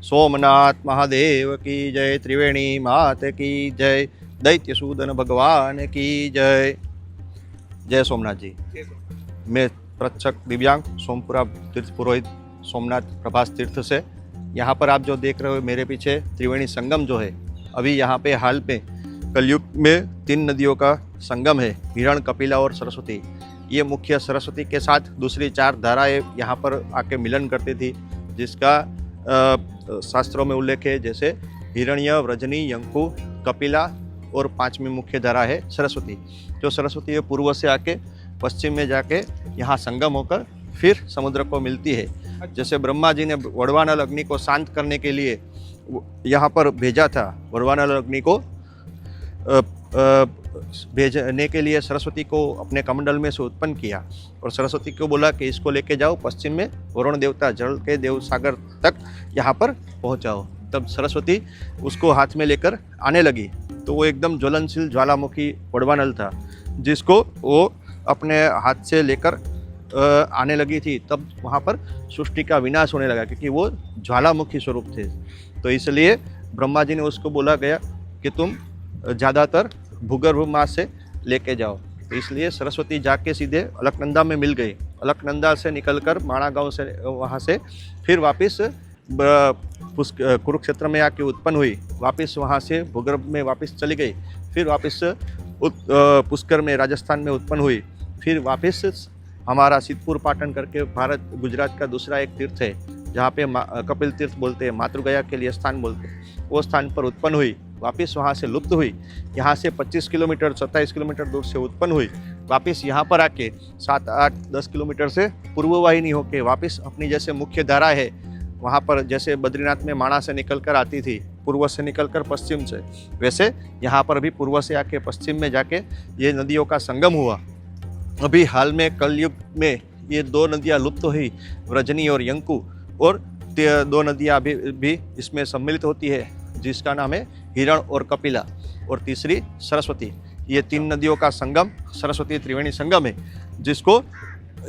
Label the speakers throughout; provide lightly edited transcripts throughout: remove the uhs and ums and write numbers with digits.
Speaker 1: सोमनाथ महादेव की जय, त्रिवेणी मात की जय, दैत्यसूदन भगवान की जय। जय सोमनाथ जी। मैं प्रत्यक्ष दिव्यांग सोमपुरा तीर्थ पुरोहित सोमनाथ प्रभास तीर्थ से। यहाँ पर आप जो देख रहे हो मेरे पीछे त्रिवेणी संगम जो है, अभी यहाँ पे हाल में कलयुग में 3 नदियों का संगम है, हिरण, कपिला और सरस्वती। ये मुख्य सरस्वती के साथ दूसरी 4 धाराएं यहाँ पर आके मिलन करती थी, जिसका शास्त्रों में उल्लेख है, जैसे हिरण्य, व्रजनी, यंकु, कपिला और 5वीं मुख्य धारा है सरस्वती। जो सरस्वती है पूर्व से आके पश्चिम में जाके यहाँ संगम होकर फिर समुद्र को मिलती है। जैसे ब्रह्मा जी ने वड़वानल अग्नि को शांत करने के लिए यहाँ पर भेजा था, वड़वानल अग्नि को भेजने के लिए सरस्वती को अपने कमंडल में से उत्पन्न किया और सरस्वती को बोला कि इसको लेके जाओ पश्चिम में वरुण देवता जल के देव सागर तक यहाँ पर पहुँचाओ। तब सरस्वती उसको हाथ में लेकर आने लगी, तो वो एकदम ज्वलनशील ज्वालामुखी वड़वानल था, जिसको वो अपने हाथ से लेकर आने लगी थी। तब वहाँ पर सृष्टि का विनाश होने लगा, क्योंकि वो ज्वालामुखी स्वरूप थे। तो इसलिए ब्रह्मा जी ने उसको बोला गया कि तुम ज़्यादातर भूगर्भ माँ से लेके जाओ। तो इसलिए सरस्वती जाके सीधे अलकनंदा में मिल गई। अलकनंदा से निकलकर माणा गांव से वहाँ से फिर वापस कुरुक्षेत्र में आके उत्पन्न हुई, वापस वहाँ से भूगर्भ में वापस चली गई, फिर वापस पुष्कर में राजस्थान में उत्पन्न हुई, फिर वापस हमारा सिद्धपुर पाटन करके भारत गुजरात का दूसरा एक तीर्थ है, जहाँ पे कपिल तीर्थ बोलते हैं, मातृगया के लिए स्थान बोलते हैं, वो स्थान पर उत्पन्न हुई, वापस वहाँ से लुप्त हुई। यहाँ से 25 किलोमीटर 27 किलोमीटर दूर से उत्पन्न हुई, वापस यहाँ पर आके 7, 8, 10 किलोमीटर से पूर्ववाहिनी होके वापस अपनी जैसे मुख्य धारा है वहाँ पर, जैसे बद्रीनाथ में माणा से निकल कर आती थी पूर्व से निकल कर पश्चिम से, वैसे यहाँ पर भी पूर्व से आके पश्चिम में जाके ये नदियों का संगम हुआ। अभी हाल में कलयुग में ये 2 नदियाँ लुप्त हुई, व्रजनी और यंकु, और 2 नदियाँ भी इसमें सम्मिलित होती है, जिसका नाम है हिरण और कपिला, और तीसरी सरस्वती। ये 3 नदियों का संगम सरस्वती त्रिवेणी संगम है, जिसको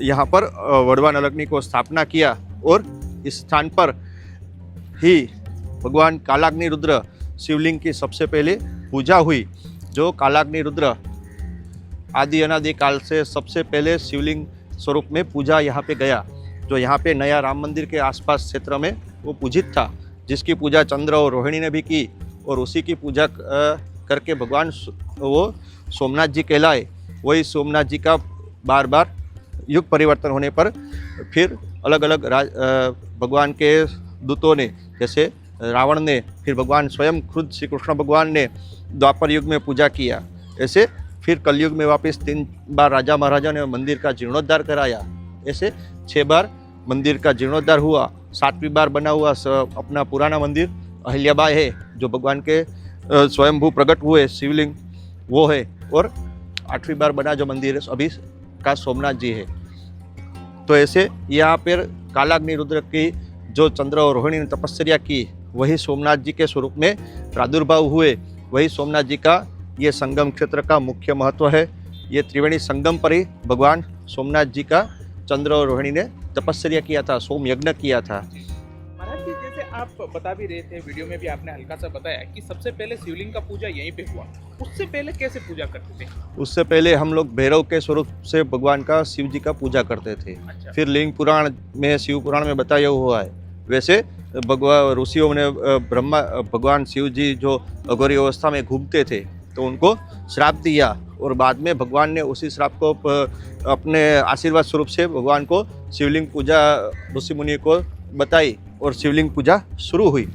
Speaker 1: यहाँ पर वड़वानल अग्नि को स्थापना किया, और इस स्थान पर ही भगवान कालाग्नि रुद्र शिवलिंग की सबसे पहले पूजा हुई। जो कालाग्नि रुद्र आदि अनादि काल से सबसे पहले शिवलिंग स्वरूप में पूजा यहाँ पे गया, जो यहाँ पे नया राम मंदिर के आसपास क्षेत्र में वो पूजित था, जिसकी पूजा चंद्र और रोहिणी ने भी की, और उसी की पूजा करके भगवान वो सोमनाथ जी कहलाए। वही सोमनाथ जी का बार बार युग परिवर्तन होने पर फिर अलग अलग भगवान के दूतों ने, जैसे रावण ने, फिर भगवान स्वयं खुद श्री कृष्ण भगवान ने द्वापर युग में पूजा किया। ऐसे फिर कलयुग में वापस 3 बार राजा महाराजा ने मंदिर का जीर्णोद्धार कराया। ऐसे 6 बार मंदिर का जीर्णोद्धार हुआ। 7वीं बार बना हुआ अपना पुराना मंदिर अहिल्याबाई है, जो भगवान के स्वयंभू प्रकट हुए शिवलिंग वो है, और 8वीं बार बना जो मंदिर है अभी का सोमनाथ जी है। तो ऐसे यहाँ पर कालाग्नि रुद्र की जो चंद्र और रोहिणी ने तपस्या की, वही सोमनाथ जी के स्वरूप में प्रादुर्भाव हुए। वही सोमनाथ जी का ये संगम क्षेत्र का मुख्य महत्व है। ये त्रिवेणी संगम पर ही भगवान सोमनाथ जी का चंद्र और रोहिणी ने तपस्या किया था, सोम यज्ञ किया था।
Speaker 2: महाराज जी, जैसे आप बता भी रहे थे, वीडियो में भी आपने हल्का सा बताया कि सबसे पहले शिवलिंग का पूजा यहीं पे हुआ। उससे पहले कैसे पूजा करते थे?
Speaker 1: उससे पहले हम लोग भैरव के स्वरूप से भगवान का, शिव जी का पूजा करते थे।
Speaker 2: अच्छा।
Speaker 1: फिर लिंग पुराण में, शिव पुराण में बताया हुआ है। वैसे भगवान ऋषियों ने भगवान शिव जी जो अघोरी अवस्था में घूमते थे, तो उनको श्राप दिया, और बाद में भगवान ने उसी श्राप को अपने आशीर्वाद स्वरूप से भगवान को शिवलिंग पूजा ऋषि मुनि को बताई, और शिवलिंग पूजा शुरू हुई।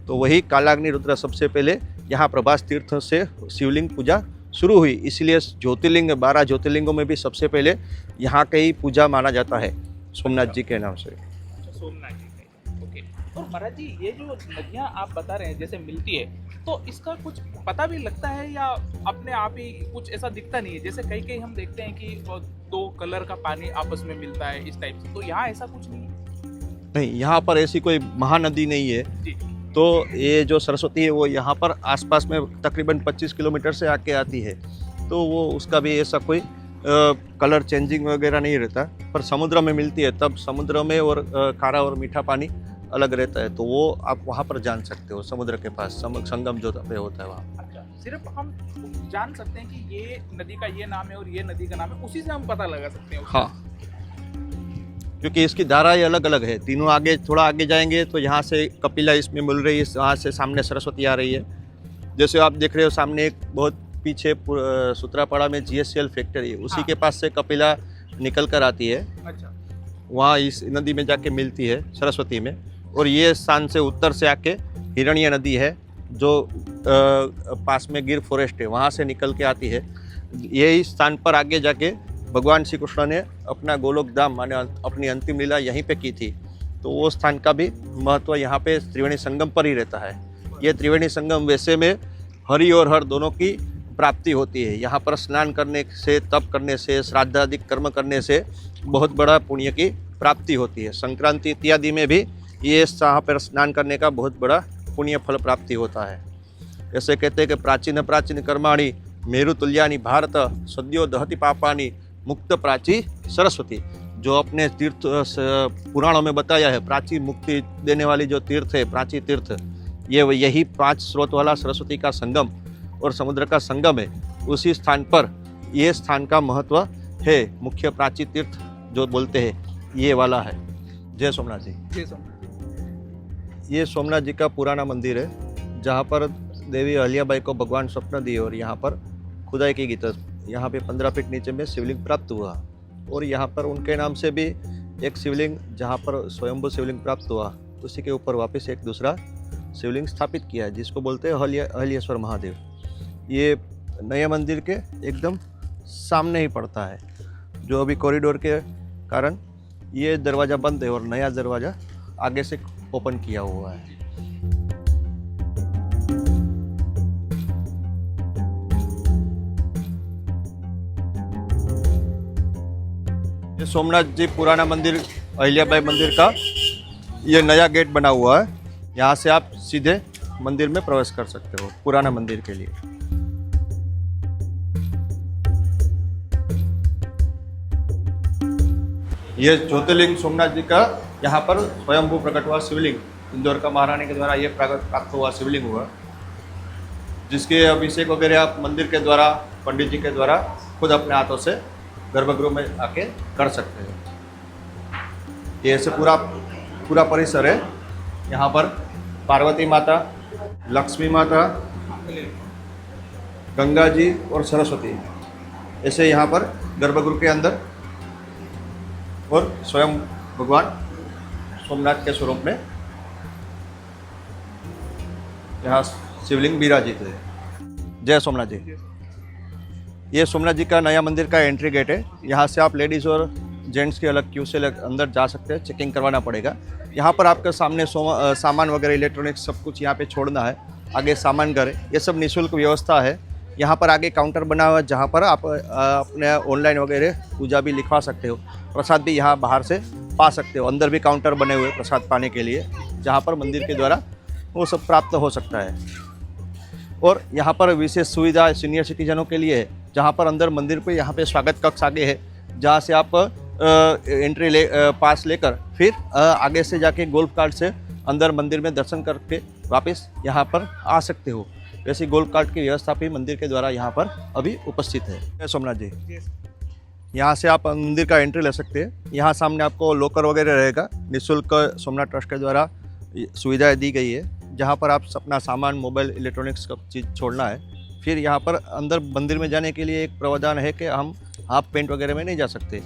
Speaker 1: तो वही कालाग्नि रुद्र सबसे पहले यहाँ प्रभास तीर्थ से शिवलिंग पूजा शुरू हुई। इसलिए ज्योतिर्लिंग 12 ज्योतिर्लिंगों में भी सबसे पहले यहाँ का ही पूजा माना जाता है, सोमनाथ जी के नाम से।
Speaker 2: अच्छा, सोमनाथ जी का। ओके। और महाराज जी, ये जो नदियाँ आप बता रहे हैं जैसे मिलती है, तो इसका कुछ पता भी लगता है या अपने आप ही कुछ ऐसा दिखता नहीं है? जैसे कहीं कहीं हम देखते हैं कि 2 कलर का पानी आपस में मिलता है इस टाइप से, तो यहाँ ऐसा कुछ नहीं है?
Speaker 1: नहीं, यहाँ पर ऐसी कोई महानदी नहीं है।
Speaker 2: जी।
Speaker 1: तो ये जो सरस्वती है वो यहाँ पर आसपास में तकरीबन 25 किलोमीटर से आके आती है, तो वो उसका भी ऐसा कोई कलर चेंजिंग वगैरह नहीं रहता। पर समुद्र में मिलती है, तब समुद्र में और खारा और मीठा पानी अलग रहता है, तो वो आप वहाँ पर जान सकते हो, समुद्र के पास संगम जो पे होता है वहाँ।
Speaker 2: अच्छा, सिर्फ हम जान सकते हैं कि ये नदी का ये नाम है और ये नदी का नाम है, उसी से हम पता लगा सकते हैं उसका।
Speaker 1: हाँ, क्योंकि इसकी धाराएं अलग अलग है तीनों। आगे थोड़ा आगे जाएंगे तो यहाँ से कपिला इसमें मिल रही है, वहाँ से सामने सरस्वती आ रही है। जैसे आप देख रहे हो सामने एक बहुत पीछे सूत्रापाड़ा में GSCL फैक्ट्री है, उसी
Speaker 2: हाँ।
Speaker 1: के पास से कपिला निकल कर आती है,
Speaker 2: अच्छा,
Speaker 1: वहाँ इस नदी में जाके मिलती है सरस्वती में। और ये स्थान से उत्तर से आके हिरण्य नदी है जो पास में गिर फॉरेस्ट है, वहाँ से निकल के आती है। यही स्थान पर आगे जाके भगवान श्री कृष्ण ने अपना गोलोक धाम माने अपनी अंतिम लीला यहीं पे की थी, तो वो स्थान का भी महत्व यहाँ पे त्रिवेणी संगम पर ही रहता है। ये त्रिवेणी संगम वैसे में हरि और हर दोनों की प्राप्ति होती है। यहाँ पर स्नान करने से, तप करने से, श्राद्धादिक कर्म करने से बहुत बड़ा पुण्य की प्राप्ति होती है। संक्रांति इत्यादि में भी ये यहाँ पर स्नान करने का बहुत बड़ा पुण्य फल प्राप्ति होता है। ऐसे कहते हैं कि प्राचीन प्राचीन कर्माणि मेरु तुल्यानि भारत सद्यो दहति पापानि मुक्त प्राची सरस्वती। जो अपने तीर्थ पुराणों में बताया है, प्राची मुक्ति देने वाली जो तीर्थ है, प्राची तीर्थ, ये यही 5 स्रोत वाला सरस्वती का संगम और समुद्र का संगम है। उसी स्थान पर ये स्थान का महत्व है। मुख्य प्राची तीर्थ जो बोलते हैं ये वाला है। जय सोमनाथ जी।
Speaker 2: जय सोमनाथ।
Speaker 1: ये सोमनाथ जी का पुराना मंदिर है, जहाँ पर देवी अहिल्याबाई को भगवान स्वप्न दिए और यहाँ पर खुदाई की गई। यहाँ पे 15 फीट नीचे में शिवलिंग प्राप्त हुआ और यहाँ पर उनके नाम से भी एक शिवलिंग, जहाँ पर स्वयंभू शिवलिंग प्राप्त हुआ, उसी के ऊपर वापस एक दूसरा शिवलिंग स्थापित किया है, जिसको बोलते हैं अहिल्याश्वर महादेव। ये नए मंदिर के एकदम सामने ही पड़ता है। जो अभी कॉरिडोर के कारण ये दरवाज़ा बंद है और नया दरवाज़ा आगे से ओपन किया हुआ है। ये सोमनाथ जी पुराना मंदिर, अहिल्याबाई मंदिर का ये नया गेट बना हुआ है। यहाँ से आप सीधे मंदिर में प्रवेश कर सकते हो पुराना मंदिर के लिए। ये ज्योतिर्लिंग सोमनाथ जी का यहाँ पर स्वयंभू प्रकट हुआ शिवलिंग, इंदौर का महारानी के द्वारा ये प्राप्त हुआ शिवलिंग हुआ, जिसके अभिषेक वगैरह आप मंदिर के द्वारा, पंडित जी के द्वारा खुद अपने हाथों से गर्भगृह में आके कर सकते हैं। ये ऐसे पूरा परिसर है। यहाँ पर पार्वती माता, लक्ष्मी माता, गंगा जी और सरस्वती ऐसे यहाँ पर गर्भगृह के अंदर, और स्वयं भगवान सोमनाथ के स्वरूप में यहाँ शिवलिंग विराजित है। जय सोमनाथ जी। ये सोमनाथ जी का नया मंदिर का एंट्री गेट है। यहाँ से आप लेडीज़ और जेंट्स के अलग क्यू से अंदर जा सकते हैं, चेकिंग करवाना पड़ेगा। यहाँ पर आपके सामने सामान वगैरह इलेक्ट्रॉनिक्स सब कुछ यहाँ पे छोड़ना है। आगे सामान घर है, ये सब निःशुल्क व्यवस्था है। यहाँ पर आगे काउंटर बना हुआ है, जहाँ पर आप अपने ऑनलाइन वगैरह पूजा भी लिखवा सकते हो। प्रसाद भी यहाँ बाहर से पा सकते हो। अंदर भी काउंटर बने हुए प्रसाद पाने के लिए, जहाँ पर मंदिर के द्वारा वो सब प्राप्त हो सकता है। और यहाँ पर विशेष सुविधा सीनियर सिटीजनों के लिए है, जहाँ पर अंदर मंदिर पे यहाँ पे स्वागत कक्ष आगे है, जहाँ से आप एंट्री पास लेकर फिर आगे से जाके गोल्फ कार्ट से अंदर मंदिर में दर्शन करके वापस यहाँ पर आ सकते हो। वैसे गोल्फ कार्ट की व्यवस्था भी मंदिर के द्वारा यहाँ पर अभी उपस्थित है। सोमनाथ जी, यहाँ से आप मंदिर का एंट्री ले सकते हैं। यहाँ सामने आपको लॉकर वगैरह रहेगा, निःशुल्क सोमनाथ ट्रस्ट के द्वारा सुविधाएं दी गई है, जहाँ पर आप अपना सामान, मोबाइल, इलेक्ट्रॉनिक्स का चीज़ छोड़ना है। फिर यहाँ पर अंदर मंदिर में जाने के लिए एक प्रावधान है कि हम हाफ पैंट वगैरह में नहीं जा सकते,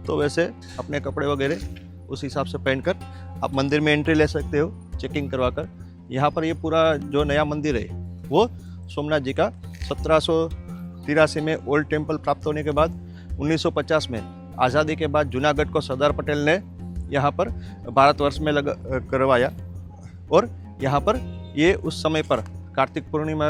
Speaker 1: तो वैसे अपने कपड़े वगैरह उस हिसाब से पहन कर आप मंदिर में एंट्री ले सकते हो, चेकिंग करवा कर। यहाँ पर ये पूरा जो नया मंदिर है वो सोमनाथ जी का 1783 में ओल्ड टेम्पल प्राप्त होने के बाद 1950 में आज़ादी के बाद जूनागढ़ को सरदार पटेल ने यहाँ पर भारतवर्ष में करवाया। और यहाँ पर ये उस समय पर कार्तिक पूर्णिमा,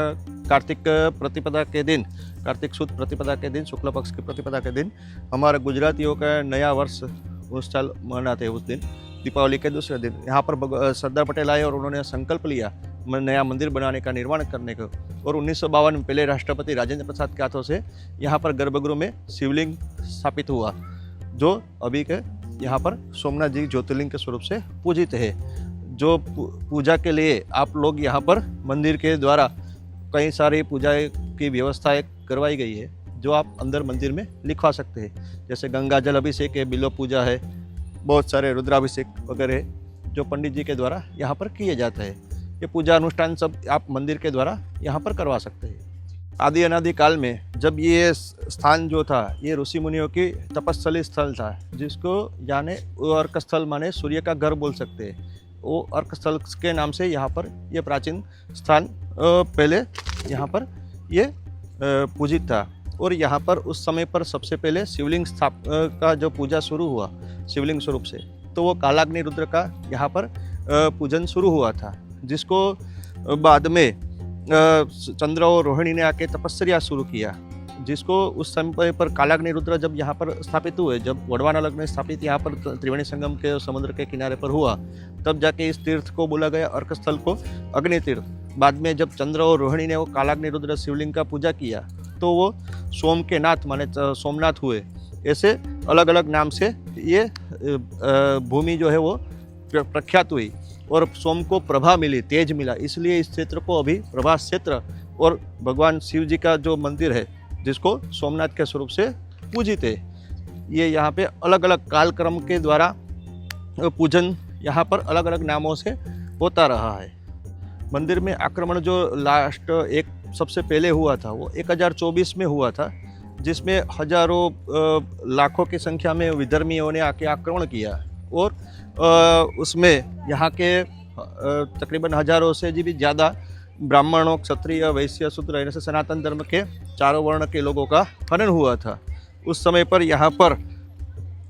Speaker 1: कार्तिक प्रतिपदा के दिन, कार्तिक शुद्ध प्रतिपदा के दिन, शुक्ल पक्ष की प्रतिपदा के दिन हमारे गुजरातियों का नया वर्ष उस साल मनाते हैं। उस दिन दीपावली के दूसरे दिन यहाँ पर सरदार पटेल आए और उन्होंने संकल्प लिया नया मंदिर बनाने का, निर्माण करने का। और 1952 में पहले राष्ट्रपति राजेंद्र प्रसाद के हाथों से यहाँ पर गर्भगृह में शिवलिंग स्थापित हुआ, जो अभी के यहाँ पर सोमनाथ जी ज्योतिर्लिंग के स्वरूप से पूजित है। जो पूजा के लिए आप लोग यहाँ पर मंदिर के द्वारा कई सारी पूजाएं की व्यवस्थाएं करवाई गई है, जो आप अंदर मंदिर में लिखवा सकते हैं। जैसे गंगा जल अभिषेक है, बिल्व पूजा है, बहुत सारे रुद्राभिषेक वगैरह जो पंडित जी के द्वारा यहाँ पर किए जाते हैं। ये पूजा अनुष्ठान सब आप मंदिर के द्वारा यहाँ पर करवा सकते हैं। आदि अनादि काल में जब ये स्थान जो था ये ऋषि मुनियों की तपस्थली स्थल था, जिसको यानी अर्क स्थल माने सूर्य का घर बोल सकते हैं। वो अर्क स्थल के नाम से यहाँ पर ये प्राचीन स्थान पहले यहाँ पर ये पूजित था। और यहाँ पर उस समय पर सबसे पहले शिवलिंग का जो पूजा शुरू हुआ शिवलिंग स्वरूप से, तो वो कालाग्नि रुद्र का यहाँ पर पूजन शुरू हुआ था, जिसको बाद में चंद्र और रोहिणी ने आके तपस्या शुरू किया, जिसको उस समय पर कालाग्नि रुद्र जब यहाँ पर स्थापित हुए, जब वडवाना में स्थापित यहाँ पर त्रिवेणी संगम के समुद्र के किनारे पर हुआ, तब जाके इस तीर्थ को बोला गया अर्क स्थल को अग्नि तीर्थ। बाद में जब चंद्र और रोहिणी ने वो कालाग्नि रुद्र शिवलिंग का पूजा किया, तो वो सोम के नाथ माने सोमनाथ हुए। ऐसे अलग अलग नाम से ये भूमि जो है वो प्रख्यात हुई और सोम को प्रभा मिली, तेज मिला, इसलिए इस क्षेत्र को अभी प्रभास क्षेत्र और भगवान शिव जी का जो मंदिर है, जिसको सोमनाथ के स्वरूप से पूजित है, ये यहाँ पे अलग अलग कालक्रम के द्वारा पूजन यहाँ पर अलग अलग नामों से होता रहा है। मंदिर में आक्रमण जो लास्ट एक सबसे पहले हुआ था वो 1024 में हुआ था, जिसमें हजारों लाखों की संख्या में विधर्मियों ने आके आक्रमण किया और उसमें यहाँ के तकरीबन हजारों से भी ज़्यादा ब्राह्मणों, क्षत्रिय, वैश्य, शूद्र ऐसे सनातन धर्म के चारों वर्ण के लोगों का हनन हुआ था। उस समय पर यहाँ पर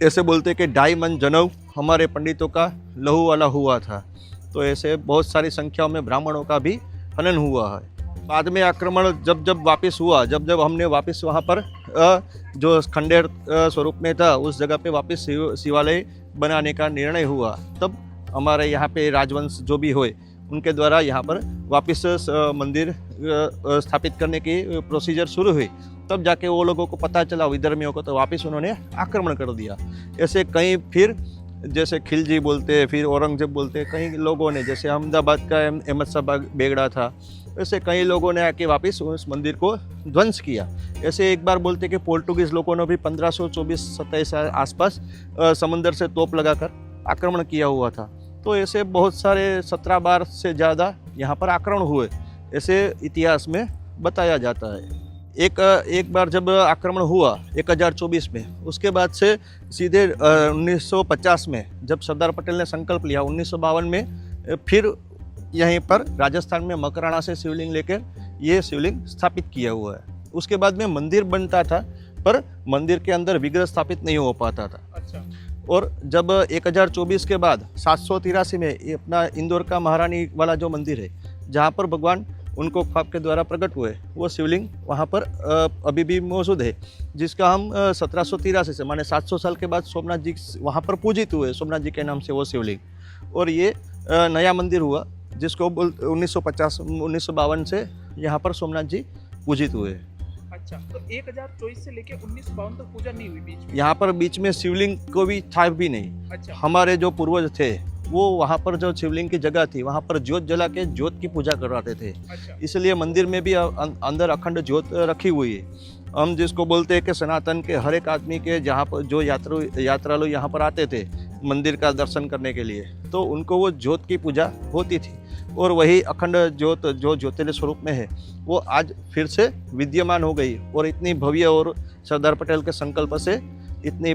Speaker 1: ऐसे बोलते कि 2.5 मन जनेऊ हमारे पंडितों का लहू वाला हुआ था। तो ऐसे बहुत सारी संख्याओं में ब्राह्मणों का भी हनन हुआ है। बाद में आक्रमण जब वापस हुआ, जब हमने वापस वहाँ पर जो खंडेर स्वरूप में था उस जगह पे वापस शिवालय बनाने का निर्णय हुआ, तब हमारे यहाँ पे राजवंश जो भी हुए उनके द्वारा यहाँ पर वापस मंदिर स्थापित करने की प्रोसीजर शुरू हुई। तब जाके वो लोगों को पता चला विधर्मियों को, तो वापस उन्होंने आक्रमण कर दिया। ऐसे कई फिर जैसे खिलजी बोलते, फिर औरंगजेब बोलते, कई लोगों ने, जैसे अहमदाबाद का अहमद शाह बेगड़ा था, ऐसे कई लोगों ने आके वापस उस मंदिर को ध्वंस किया। ऐसे एक बार बोलते कि पोर्टुगीज़ लोगों ने भी 1524-27 आसपास समुंदर से तोप लगाकर आक्रमण किया हुआ था। तो ऐसे बहुत सारे 17 बार से ज़्यादा यहाँ पर आक्रमण हुए, ऐसे इतिहास में बताया जाता है। एक बार जब आक्रमण हुआ 1024 में, उसके बाद से सीधे 1950 में जब सरदार पटेल ने संकल्प लिया, 1952 में फिर यहीं पर राजस्थान में मकराना से शिवलिंग लेकर ये शिवलिंग स्थापित किया हुआ है। उसके बाद में मंदिर बनता था, पर मंदिर के अंदर विग्रह स्थापित नहीं हो पाता था।
Speaker 2: अच्छा।
Speaker 1: और जब 1024 के बाद 783 में ये अपना इंदौर का महारानी वाला जो मंदिर है, जहाँ पर भगवान उनको ख्वाब के द्वारा प्रकट हुए, वो शिवलिंग वहाँ पर अभी भी मौजूद है, जिसका हम 1783 से माने 700 साल के बाद सोमनाथ जी वहाँ पर पूजित हुए, सोमनाथ जी के नाम से वो शिवलिंग। और ये नया मंदिर हुआ जिसको 1952 से यहाँ पर सोमनाथ जी पूजित हुए।
Speaker 2: अच्छा, तो 1024 से लेके 1952 तक पूजा नहीं हुई बीच में? यहाँ
Speaker 1: पर बीच में शिवलिंग को भी था भी नहीं।
Speaker 2: अच्छा।
Speaker 1: हमारे जो पूर्वज थे वो वहाँ पर जो शिवलिंग की जगह थी वहाँ पर ज्योत जला के ज्योत की पूजा करवाते थे।
Speaker 2: अच्छा।
Speaker 1: इसलिए मंदिर में भी अंदर अखंड ज्योत रखी हुई है। हम जिसको बोलते हैं कि सनातन के हर एक आदमी के जहाँ पर जो यात्रालु यहाँ पर आते थे मंदिर का दर्शन करने के लिए, तो उनको वो ज्योत की पूजा होती थी। और वही अखंड ज्योत जो ज्योतिर्लिंग स्वरूप में है वो आज फिर से विद्यमान हो गई और इतनी भव्य और सरदार पटेल के संकल्प से इतनी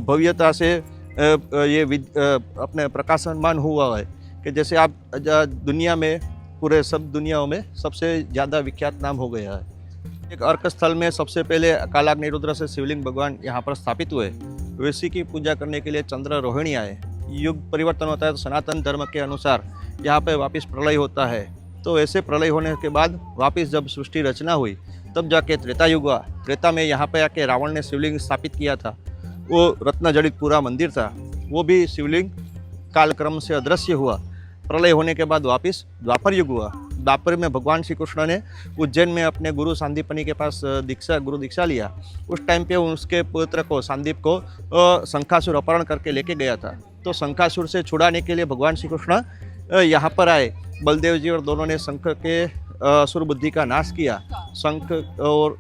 Speaker 1: भव्यता से ये अपने प्रकाशमान हुआ है कि जैसे आप दुनिया में पूरे सब दुनियाओं में सबसे ज़्यादा विख्यात नाम हो गया है। एक अर्क स्थल में सबसे पहले कालाग्नि रुद्र से शिवलिंग भगवान यहाँ पर स्थापित हुए। वैसी की पूजा करने के लिए चंद्र रोहिणी आए। युग परिवर्तन होता है तो सनातन धर्म के अनुसार यहाँ पे वापस प्रलय होता है। तो ऐसे प्रलय होने के बाद वापस जब सृष्टि रचना हुई तब जाके त्रेता युग हुआ। त्रेता में यहाँ पे आके रावण ने शिवलिंग स्थापित किया था। वो रत्न जड़ित पूरा मंदिर था, वो भी शिवलिंग कालक्रम से अदृश्य हुआ। प्रलय होने के बाद वापस द्वापर युग हुआ। द्वापर में भगवान श्री कृष्ण ने उज्जैन में अपने गुरु सांदीपनी के पास गुरु दीक्षा लिया। उस टाइम पे उसके पुत्र को सांदीप को शंखासुर अपहरण करके लेके गया था। तो तो शंखासुर से छुड़ाने के लिए भगवान श्री कृष्ण यहाँ पर आए। बलदेव जी और दोनों ने शंख के असुर बुद्धि का नाश किया, शंख और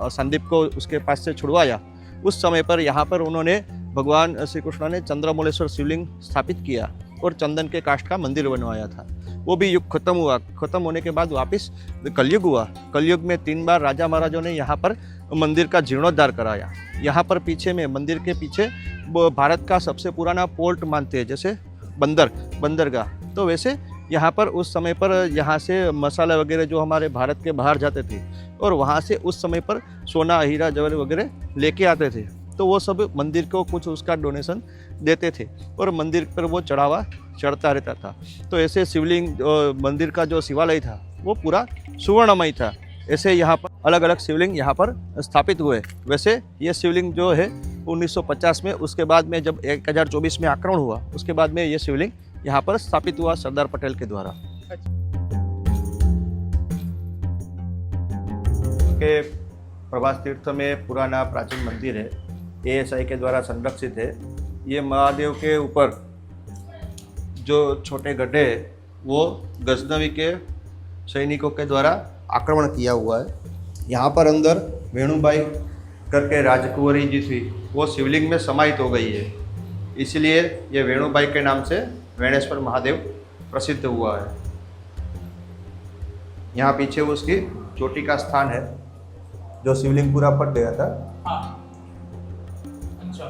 Speaker 1: संदीप को उसके पास से छुड़वाया। उस समय पर यहाँ पर उन्होंने भगवान श्री कृष्ण ने चंद्रमौलेश्वर शिवलिंग स्थापित किया और चंदन के काष्ठ का मंदिर बनवाया था। वो भी युग खत्म हुआ। खत्म होने के बाद वापस कलयुग हुआ। कलयुग में 3 बार राजा महाराजों ने यहाँ पर मंदिर का जीर्णोद्धार कराया। यहाँ पर पीछे में मंदिर के पीछे भारत का सबसे पुराना पोर्ट मानते हैं, जैसे बंदरगाह। तो वैसे यहाँ पर उस समय पर यहाँ से मसाला वगैरह जो हमारे भारत के बाहर जाते थे और वहाँ से उस समय पर सोना हीरा जवाहर वगैरह लेके आते थे, तो वो सब मंदिर को कुछ उसका डोनेशन देते थे और मंदिर पर वो चढ़ावा चढ़ता रहता था। तो ऐसे शिवलिंग मंदिर का जो शिवालय था वो पूरा सुवर्णमय था। ऐसे यहाँ पर अलग अलग शिवलिंग यहाँ पर स्थापित हुए। वैसे ये शिवलिंग जो है 1950 में, उसके बाद में जब 1024 में आक्रमण हुआ, उसके बाद में ये शिवलिंग यहाँ पर स्थापित हुआ सरदार पटेल के द्वारा। के प्रभास तीर्थ में पुराना प्राचीन मंदिर है, ASI के द्वारा संरक्षित है। ये महादेव के ऊपर जो छोटे गड्ढे हैं वो गजनवी के सैनिकों के द्वारा आक्रमण किया हुआ है। यहाँ पर अंदर वेणुबाई करके राजकुंवरी जी थी, वो शिवलिंग में समाहित हो गई है, इसलिए ये वेणुबाई के नाम से वेणेश्वर महादेव प्रसिद्ध हुआ है। यहाँ पीछे उसकी चोटी का स्थान है, जो शिवलिंग पूरा फट गया था।
Speaker 2: अच्छा,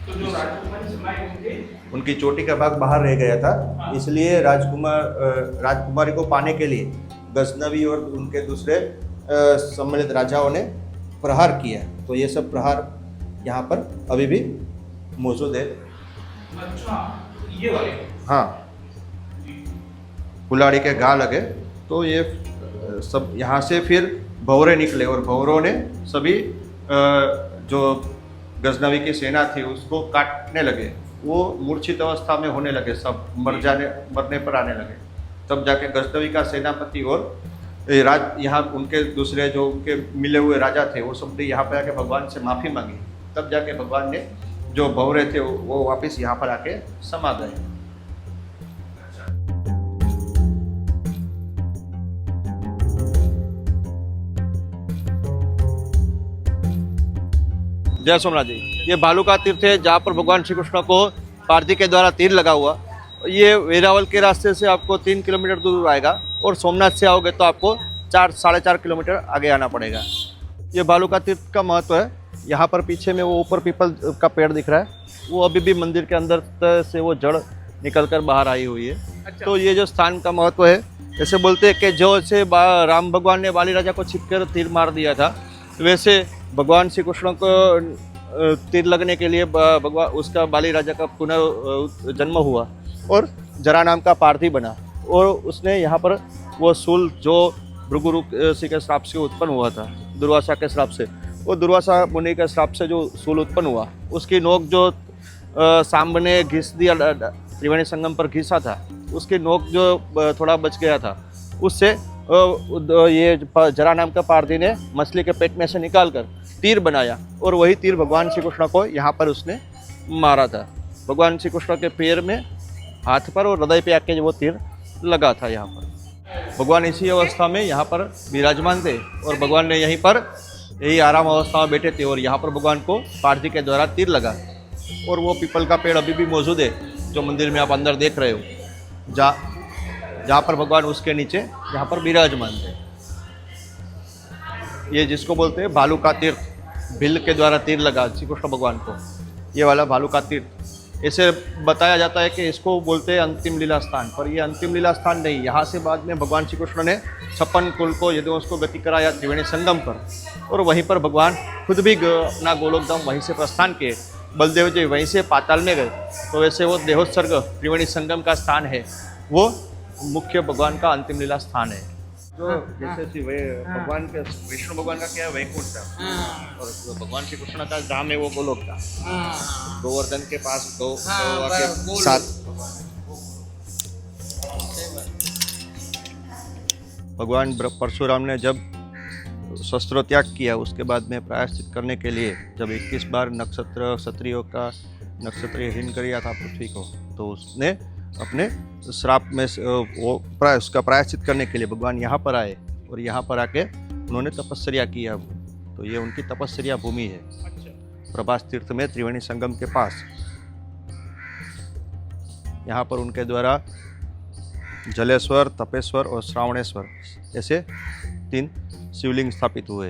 Speaker 2: तो जो राजकुमारी समाये होंगे
Speaker 1: उनकी चोटी का भाग बाहर रह गया था, इसलिए राजकुमारी को पाने के लिए गजनवी और उनके दूसरे सम्मिलित राजाओं ने प्रहार किया। तो ये सब प्रहार यहाँ पर अभी भी मौजूद है।
Speaker 2: अच्छा, ये वाले,
Speaker 1: हाँ, कुल्हाड़ी के घा लगे तो ये सब यहाँ से फिर भंवरे निकले और भंवरों ने सभी जो गजनवी की सेना थी उसको काटने लगे। वो मूर्छित अवस्था में होने लगे, सब मरने पर आने लगे। तब जाके गजनवी का सेनापति और यहाँ उनके दूसरे जो उनके मिले हुए राजा थे वो सब ने यहाँ पर आके भगवान से माफ़ी मांगी। तब जाके भगवान ने जो भंवरे थे वो वापस यहाँ पर आके समा गए। जय सोमनाथ जी, ये भालुका तीर्थ है जहाँ पर भगवान श्री कृष्ण को पार्थी के द्वारा तीर लगा हुआ। ये वेरावल के रास्ते से आपको 3 किलोमीटर दूर आएगा और सोमनाथ से आओगे तो आपको 4-4.5 किलोमीटर आगे आना पड़ेगा। ये भालुका तीर्थ का महत्व है। यहाँ पर पीछे में वो ऊपर पीपल का पेड़ दिख रहा है, वो अभी भी मंदिर के अंदर से वो जड़ निकल कर बाहर आई हुई है।
Speaker 2: अच्छा।
Speaker 1: तो ये जो स्थान का महत्व है, जैसे बोलते हैं कि जो से राम भगवान ने बाली राजा को छिपकर तीर मार दिया था, वैसे भगवान श्री कृष्ण को तीर लगने के लिए भगवान उसका बाली राजा का पुनः जन्म हुआ और जरा नाम का पार्थी बना। और उसने यहाँ पर वो शूल जो भृगु ऋषि के श्राप से उत्पन्न हुआ था, दुर्वासा के श्राप से, वो दुर्वासा मुनि के श्राप से जो शूल उत्पन्न हुआ, उसकी नोक जो सांब ने घिस दिया, त्रिवेणी संगम पर घिसा था, उसकी नोक जो थोड़ा बच गया था, उससे ये जरा नाम का पार्थी ने मछली के पेट में से निकाल कर तीर बनाया और वही तीर भगवान श्री कृष्ण को यहाँ पर उसने मारा था। भगवान श्री कृष्ण के पैर में, हाथ पर और हृदय पे आके वो तीर लगा था। यहाँ पर भगवान इसी अवस्था में यहाँ पर विराजमान थे और भगवान ने यहीं पर यही आराम अवस्था में बैठे थे और यहाँ पर भगवान को पार्थी के द्वारा तीर लगा। और वो पीपल का पेड़ अभी भी मौजूद है जो मंदिर में आप अंदर देख रहे हो, जहाँ पर भगवान उसके नीचे यहाँ पर विराजमान थे। ये जिसको बोलते हैं भालुका तीर्थ, भिल के द्वारा तीर लगा श्री कृष्ण भगवान को, ये वाला भालुका तीर्थ। ऐसे बताया जाता है कि इसको बोलते हैं अंतिम लीला स्थान, पर ये अंतिम लीला स्थान नहीं। यहाँ से बाद में भगवान श्री कृष्ण ने 56 कुल को यदुवंश को गति कराया त्रिवेणी संगम पर, और वहीं पर भगवान खुद भी अपना गोलोक धाम वहीं से प्रस्थान किए। बलदेव जी वहीं से पाताल में गए। तो वैसे वो देहोत्सर्ग त्रिवेणी संगम का स्थान है, वो मुख्य भगवान का अंतिम लीला स्थान है। जो जैसे भगवान के विष्णु भगवान का क्या है, वैकुंठ था, और जो भगवान श्री कृष्ण का धाम है वो गोलोक था, गोवर्धन के पास दो के साथ। भगवान परशुराम ने जब शस्त्र त्याग किया, उसके बाद में प्रायश्चित करने के लिए जब 21 बार नक्षत्र क्षत्रियों का नक्षत्र हीन कर था पृथ्वी को, तो उसने अपने श्राप में उसका प्रायश्चित करने के लिए भगवान यहाँ पर आए और यहाँ पर आके उन्होंने तपस्या किया। तो ये उनकी तपस्या भूमि है, प्रभास तीर्थ में त्रिवेणी संगम के पास। यहाँ पर उनके द्वारा जलेश्वर, तपेश्वर और श्रावणेश्वर ऐसे 3 शिवलिंग स्थापित हुए।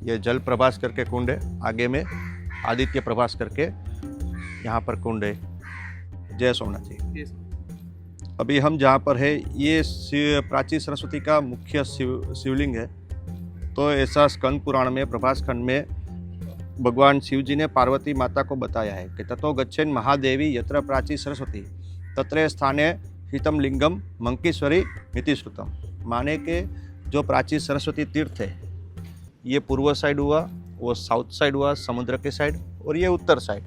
Speaker 1: ये जल प्रभास करके कुंड है, आगे में आदित्य प्रभास करके यहाँ पर कुंड है। जय सोमनाथ जी। अभी हम जहाँ पर है ये प्राची सरस्वती का मुख्य शिवलिंग है। तो ऐसा स्कंद पुराण में प्रभास खंड में भगवान शिव जी ने पार्वती माता को बताया है कि ततो गच्छेन महादेवी यत्र प्राची सरस्वती तत्र स्थाने हितम लिंगम मंकेश्वरी मिति श्रुतम। माने के जो प्राची सरस्वती तीर्थ है ये पूर्व साइड हुआ, वो साउथ साइड हुआ समुद्र के साइड, और ये उत्तर साइड,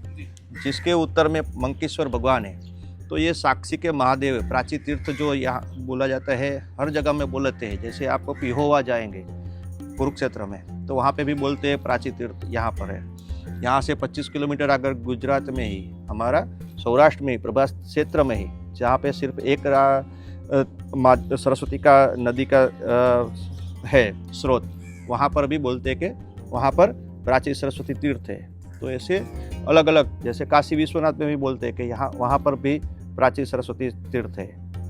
Speaker 1: जिसके उत्तर में मंकेश्वर भगवान है। तो ये साक्षी के महादेव प्राची तीर्थ जो यहाँ बोला जाता है, हर जगह में बोलते हैं। जैसे आपको पिहोवा जाएंगे कुरुक्षेत्र में तो वहाँ पे भी बोलते हैं प्राची तीर्थ यहाँ पर है। यहाँ से 25 किलोमीटर अगर गुजरात में ही, हमारा सौराष्ट्र में ही, प्रभास क्षेत्र में ही, जहाँ पे सिर्फ एक सरस्वती का नदी का है स्रोत, वहाँ पर भी बोलते हैं कि वहाँ पर प्राची सरस्वती तीर्थ है। तो ऐसे अलग अलग, जैसे काशी विश्वनाथ में भी बोलते हैं कि यहाँ वहाँ पर भी प्राची सरस्वती तीर्थ है।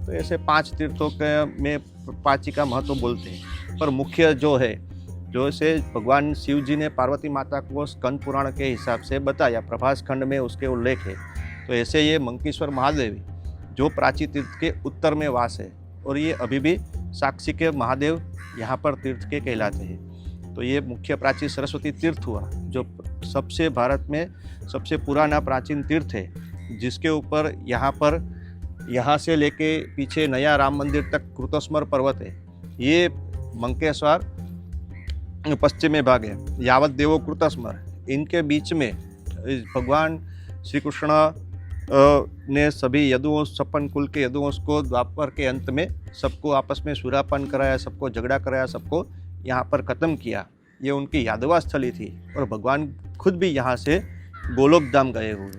Speaker 1: तो ऐसे 5 तीर्थों के में प्राची का महत्व बोलते हैं। पर मुख्य जो है, जो से भगवान शिव जी ने पार्वती माता को स्कंद पुराण के हिसाब से बताया, प्रभास खंड में उसके उल्लेख है। तो ऐसे ये मंकेश्वर महादेव जो प्राची तीर्थ के उत्तर में वास है, और ये अभी भी साक्षी के महादेव यहाँ पर तीर्थ के कहलाते हैं। तो ये मुख्य प्राची सरस्वती तीर्थ हुआ, जो सबसे भारत में सबसे पुराना प्राचीन तीर्थ है, जिसके ऊपर यहाँ से लेके पीछे नया राम मंदिर तक कृतस्मर पर्वत है। ये मंकेश्वर पश्चिम में भाग है, यावत देवो कृतस्मर, इनके बीच में भगवान श्री कृष्ण ने सभी यदुवंश 56 कुल के यदुवंश को द्वापर के अंत में सबको आपस में सुरापान कराया, सबको झगड़ा कराया, सबको यहाँ पर ख़त्म किया। ये उनकी यादवा स्थली थी, और भगवान खुद भी यहाँ से गोलोक धाम गए हुए।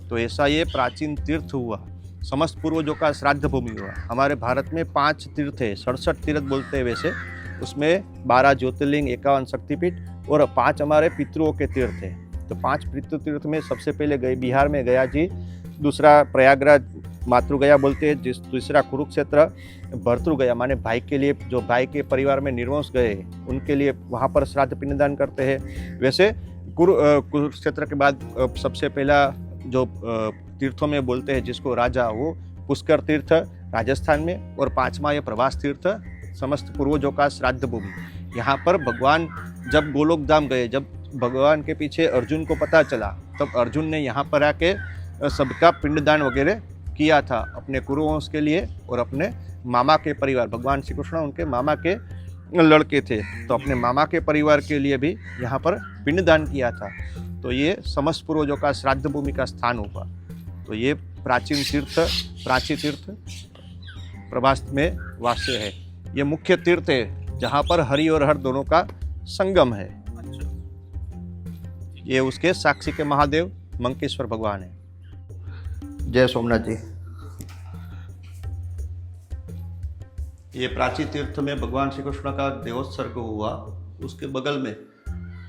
Speaker 1: तो ऐसा ये प्राचीन तीर्थ हुआ, समस्त पूर्वजों का श्राद्ध भूमि हुआ। हमारे भारत में 5 तीर्थ है, 67 तीर्थ बोलते हैं वैसे, उसमें 12 ज्योतिर्लिंग, 51 शक्तिपीठ और 5 हमारे पितरों के तीर्थ हैं। तो 5 पितृ तीर्थ में सबसे पहले गए बिहार में गया जी, दूसरा प्रयागराज मातृगया बोलते हैं, दूसरा कुरुक्षेत्र भर्तृगया माने भाई के लिए, जो भाई के परिवार में निर्वंश गए उनके लिए वहाँ पर श्राद्ध पिंडदान करते हैं। वैसे कुरुक्षेत्र के बाद सबसे पहला जो तीर्थों में बोलते हैं जिसको राजा, वो पुष्कर तीर्थ राजस्थान में, और 5वां ये प्रभास तीर्थ समस्त पूर्वजों का श्राद्ध भूमि। यहाँ पर भगवान जब गोलोक धाम गए, जब भगवान के पीछे अर्जुन को पता चला, तब अर्जुन ने यहाँ पर आके सबका पिंडदान वगैरह किया था, अपने कुरुवंश के लिए और अपने मामा के परिवार, भगवान श्री कृष्ण उनके मामा के लड़के थे, तो अपने मामा के परिवार के लिए भी यहाँ पर पिंडदान किया था। तो ये समस्त पूर्वजों का श्राद्ध भूमि का स्थान हुआ। तो ये प्राचीन तीर्थ, प्राची तीर्थ प्रभास में वास्य है। ये मुख्य तीर्थ है जहाँ पर हरि और हर दोनों का संगम है। ये उसके साक्षी के महादेव मंकेश्वर भगवान है। जय सोमनाथ जी। ये प्राची तीर्थ में भगवान श्री कृष्ण का देवोत्सर्ग हुआ। उसके बगल में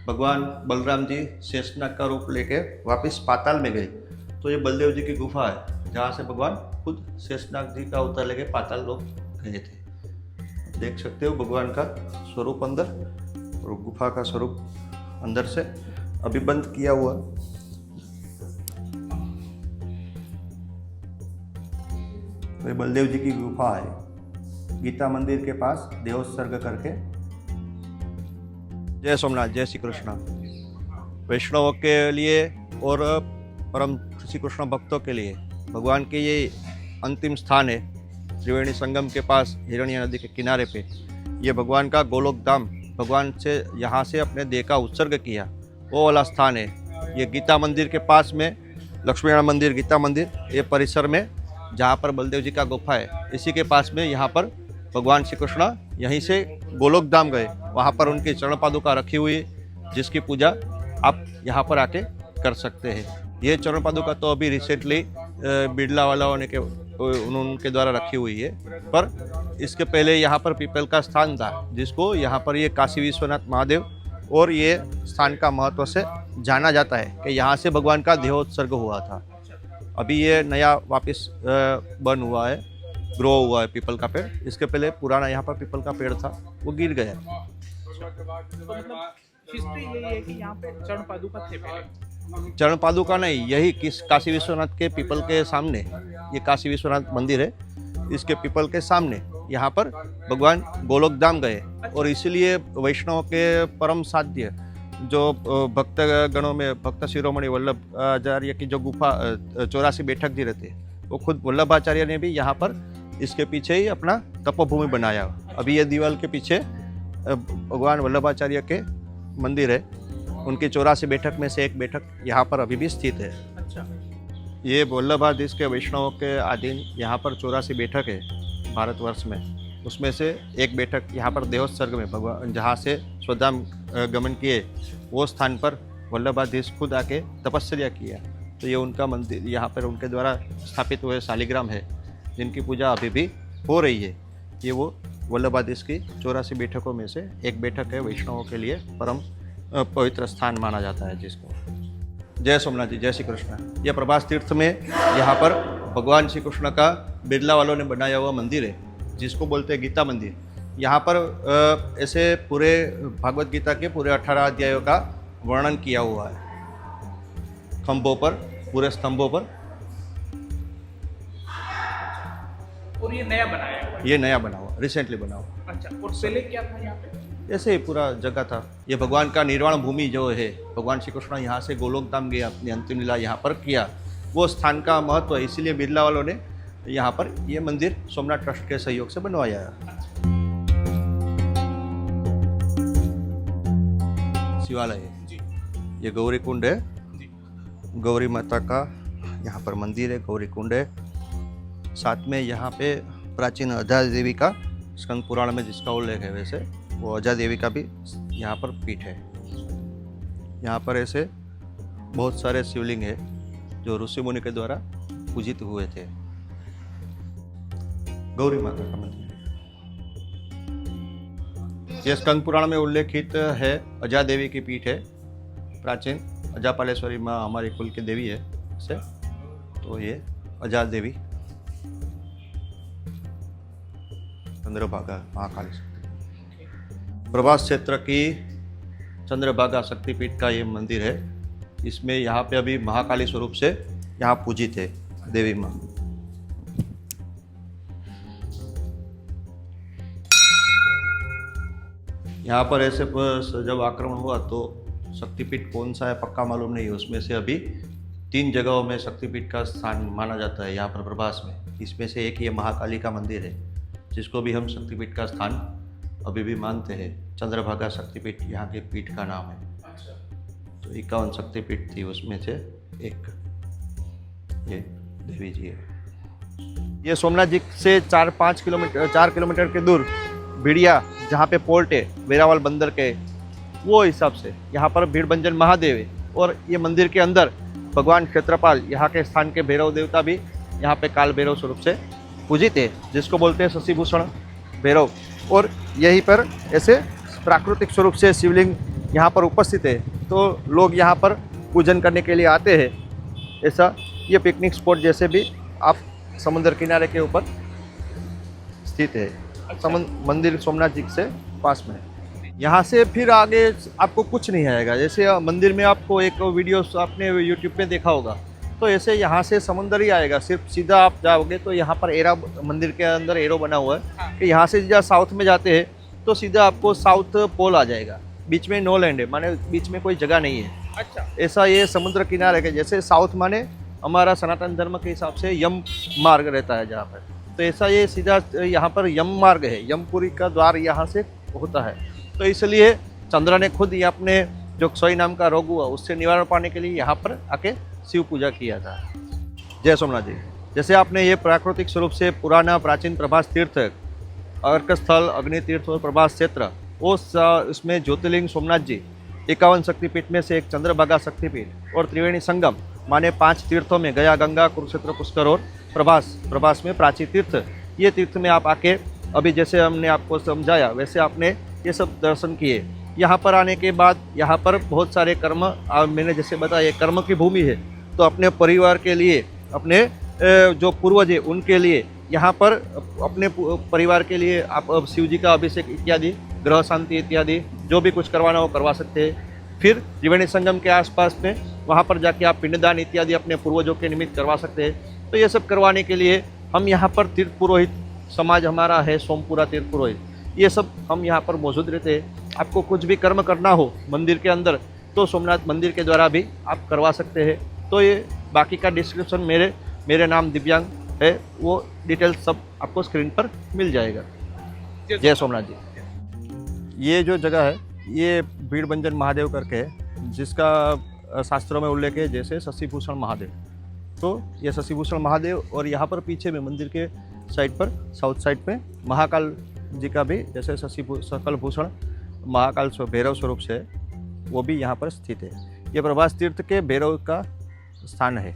Speaker 1: भगवान बलराम जी शेषनाग का रूप लेके वापस पाताल में गए। तो ये बलदेव जी की गुफा है जहाँ से भगवान खुद शेषनाग जी का अवतार लेके पाताल लोग गए थे। देख सकते हो भगवान का स्वरूप अंदर, और गुफा का स्वरूप अंदर से अभी बंद किया हुआ। तो ये बलदेव जी की गुफा है, गीता मंदिर के पास देवोत्सर्ग करके। जय सोमनाथ, जय श्री कृष्ण। वैष्णवों के लिए और परम श्री कृष्ण भक्तों के लिए भगवान के ये अंतिम स्थान है, त्रिवेणी संगम के पास हिरण्य नदी के किनारे पे। ये भगवान का गोलोक धाम, भगवान से यहाँ से अपने देह का उत्सर्ग किया, वो वाला स्थान है। ये गीता मंदिर के पास में लक्ष्मी नारायण मंदिर, गीता मंदिर, ये परिसर में जहाँ पर बलदेव जी का गुफा है, इसी के पास में यहाँ पर भगवान श्री कृष्ण यहीं से गोलोक धाम गए। वहाँ पर उनकी चरण पादुका रखी हुई है, जिसकी पूजा आप यहाँ पर आके कर सकते हैं। ये चरण पादुका तो अभी रिसेंटली बिरला वालों ने उनके द्वारा रखी हुई है, पर इसके पहले यहाँ पर पीपल का स्थान था, जिसको यहाँ पर ये काशी विश्वनाथ महादेव और ये स्थान का महत्व से जाना जाता है कि यहाँ से भगवान का देहोत्सर्ग हुआ था। अभी ये नया वापस बन हुआ है, ग्रो हुआ है पीपल का पेड़। इसके पहले पुराना यहाँ पर पीपल का पेड़ था, वो गिर गया।
Speaker 2: तो मतलब हिस्ट्री यही है कि यहाँ पे चरण पादुका थे पहले।
Speaker 1: चरण पादुका नहीं, यही किस काशी विश्वनाथ के पीपल के सामने, ये काशी विश्वनाथ मंदिर है, इसके पीपल के सामने यहाँ पर भगवान गोलोक धाम गए। और इसीलिए वैष्णव के परम साध्य जो भक्त गणों में भक्त शिरोमणि वल्लभाचार्य की जो गुफा 84 बैठक जी रहते, वो खुद वल्लभाचार्य ने भी यहाँ पर इसके पीछे ही अपना तपोभूमि बनाया। अभी ये दीवार के पीछे भगवान वल्लभाचार्य के मंदिर है, उनकी 84 बैठक में से एक बैठक यहाँ पर अभी भी स्थित है।
Speaker 2: अच्छा,
Speaker 1: ये वल्लभाधीश के वैष्णवों के अधीन यहाँ पर 84 बैठक है भारतवर्ष में, उसमें से एक बैठक यहाँ पर देहोत्सर्ग में भगवान जहाँ से स्वधाम गमन किए, वो स्थान पर वल्लभाधीश खुद आके तपस्या किया। तो ये उनका मंदिर यहाँ पर उनके द्वारा स्थापित हुए शालिग्राम है, जिनकी पूजा अभी भी हो रही है। ये वो वल्लभाधीश की 84 बैठकों में से एक बैठक है, वैष्णवों के लिए परम पवित्र स्थान माना जाता है जिसको। जय सोमनाथ जी, जय श्री कृष्ण। यह प्रभास तीर्थ में यहाँ पर भगवान श्री कृष्ण का बिरला वालों ने बनाया हुआ मंदिर है, जिसको बोलते हैं गीता मंदिर। यहाँ पर ऐसे पूरे भागवत गीता के पूरे 18 अध्यायों का वर्णन किया हुआ है, खंभों पर, पूरे स्तंभों पर।
Speaker 2: और ये नया बनाया हुआ है?
Speaker 1: ये नया बना हुआ, रिसेंटली बना हुआ।
Speaker 2: अच्छा, और पहले क्या था यहाँ पे?
Speaker 1: ऐसे ही पूरा जगह था। ये भगवान का निर्वाण भूमि जो है, भगवान श्री कृष्ण यहाँ से गोलोक धाम गए, अपनी अंतिम लीला यहाँ पर किया, वो स्थान का महत्व है। इसीलिए बिरला वालों ने यहाँ पर ये मंदिर सोमनाथ ट्रस्ट के सहयोग से बनवाया है। शिवालय है, ये गौरी कुंड है, गौरी माता का यहाँ पर मंदिर है, गौरी कुंड है। साथ में यहाँ पे प्राचीन अजा देवी का स्कंद पुराण में जिसका उल्लेख है, वैसे वो अजा देवी का भी यहाँ पर पीठ है। यहाँ पर ऐसे बहुत सारे शिवलिंग है जो ऋषि मुनि के द्वारा पूजित हुए थे। गौरी माता का मंदिर यह स्कंद पुराण में उल्लेखित है, अजा देवी की पीठ है। प्राचीन अजापालेश्वरी माँ हमारी कुल की देवी है से, तो ये अजा देवी चंद्रभागा महाकाली शक्ति, प्रभास क्षेत्र की चंद्रभागा शक्तिपीठ का ये मंदिर है। इसमें यहाँ पे अभी महाकाली स्वरूप से यहाँ पूजित है देवी माँ। यहाँ पर ऐसे जब आक्रमण हुआ तो शक्तिपीठ कौन सा है पक्का मालूम नहीं है, उसमें से अभी 3 जगहों में शक्तिपीठ का स्थान माना जाता है यहाँ पर प्रभास में। इसमें से एक ये महाकाली का मंदिर है, जिसको भी हम शक्तिपीठ का स्थान अभी भी मानते हैं। चंद्रभागा शक्तिपीठ यहाँ के पीठ का नाम है। तो 51 शक्तिपीठ थी, उसमें से एक ये देवी जी है। ये सोमनाथ जी से 4 किलोमीटर के दूर भिड़िया जहाँ पे पोर्ट है वेरावल बंदर के, वो हिसाब से यहाँ पर भीड़भंजन महादेव है। और ये मंदिर के अंदर भगवान क्षेत्रपाल यहाँ के स्थान के भैरव देवता भी यहाँ पे काल भैरव स्वरूप से पूजित है, जिसको बोलते हैं शशिभूषण भैरव। और यहीं पर ऐसे प्राकृतिक स्वरूप से शिवलिंग यहाँ पर उपस्थित है, तो लोग यहाँ पर पूजन करने के लिए आते हैं। ऐसा ये पिकनिक स्पॉट जैसे भी आप समुद्र किनारे के ऊपर स्थित है। मंदिर सोमनाथ जी से पास में है। यहाँ से फिर आगे आपको कुछ नहीं आएगा। जैसे मंदिर में आपको एक वीडियो आपने यूट्यूब पे देखा होगा, तो ऐसे यहाँ से समुद्र ही आएगा। सिर्फ सीधा आप जाओगे तो यहाँ पर एरा, मंदिर के अंदर एरो बना हुआ है कि यहाँ से जब साउथ में जाते हैं तो सीधा आपको साउथ पोल आ जाएगा। बीच में नो लैंड है, माने बीच में कोई जगह नहीं है।
Speaker 2: अच्छा,
Speaker 1: ऐसा ये समुद्र किनारे के जैसे साउथ माने हमारा सनातन धर्म के हिसाब से यम मार्ग रहता है जहाँ पर, तो ऐसा ये सीधा यहाँ पर यम मार्ग है, यमपुरी का द्वार यहाँ से होता है। तो इसलिए चंद्र ने खुद ये अपने जो क्षय नाम का रोग हुआ उससे निवारण पाने के लिए यहाँ पर आके शिव पूजा किया था। जय सोमनाथ जी। जैसे आपने ये प्राकृतिक स्वरूप से पुराना प्राचीन प्रभास तीर्थ, अर्क स्थल, अग्नि तीर्थ और प्रभास क्षेत्र, वो इसमें ज्योतिर्लिंग सोमनाथ जी 51 शक्तिपीठ में से एक चंद्रभागा शक्तिपीठ और त्रिवेणी संगम माने 5 तीर्थों में गया, गंगा, कुरुक्षेत्र, पुष्कर और प्रभास में प्राची तीर्थ, ये तीर्थ में आप आके अभी जैसे हमने आपको समझाया वैसे आपने ये सब दर्शन किए। यहाँ पर आने के बाद यहाँ पर बहुत सारे कर्म, मैंने जैसे बताया ये कर्म की भूमि है, तो अपने परिवार के लिए, अपने जो पूर्वज है उनके लिए यहाँ पर अपने परिवार के लिए आप अब शिव जी का अभिषेक इत्यादि, ग्रह शांति इत्यादि जो भी कुछ करवाना हो करवा सकते हैं। फिर त्रिवेणी संगम के आसपास में वहाँ पर जाके आप पिंडदान इत्यादि अपने पूर्वजों के निमित्त करवा सकते हैं। तो ये सब करवाने के लिए हम यहाँ पर तीर्थ पुरोहित समाज हमारा है, सोमपुरा तीर्थ पुरोहित, ये सब हम यहाँ पर मौजूद रहते हैं। आपको कुछ भी कर्म करना हो मंदिर के अंदर तो सोमनाथ मंदिर के द्वारा भी आप करवा सकते हैं। तो ये बाकी का डिस्क्रिप्शन मेरे नाम दिव्यांग है, वो डिटेल सब आपको स्क्रीन पर मिल जाएगा। जय सोमनाथ जी। ये जो जगह है ये भीड़भंजन महादेव करके है, जिसका शास्त्रों में उल्लेख है जैसे शशिभूषण महादेव। तो ये शशिभूषण महादेव और यहाँ पर पीछे में मंदिर के साइड पर साउथ साइड में महाकाल जी का भी जैसे सकल भूषण महाकाल भैरव स्वरूप से वो भी यहाँ पर स्थित है। ये प्रभास तीर्थ के भैरव का स्थान है।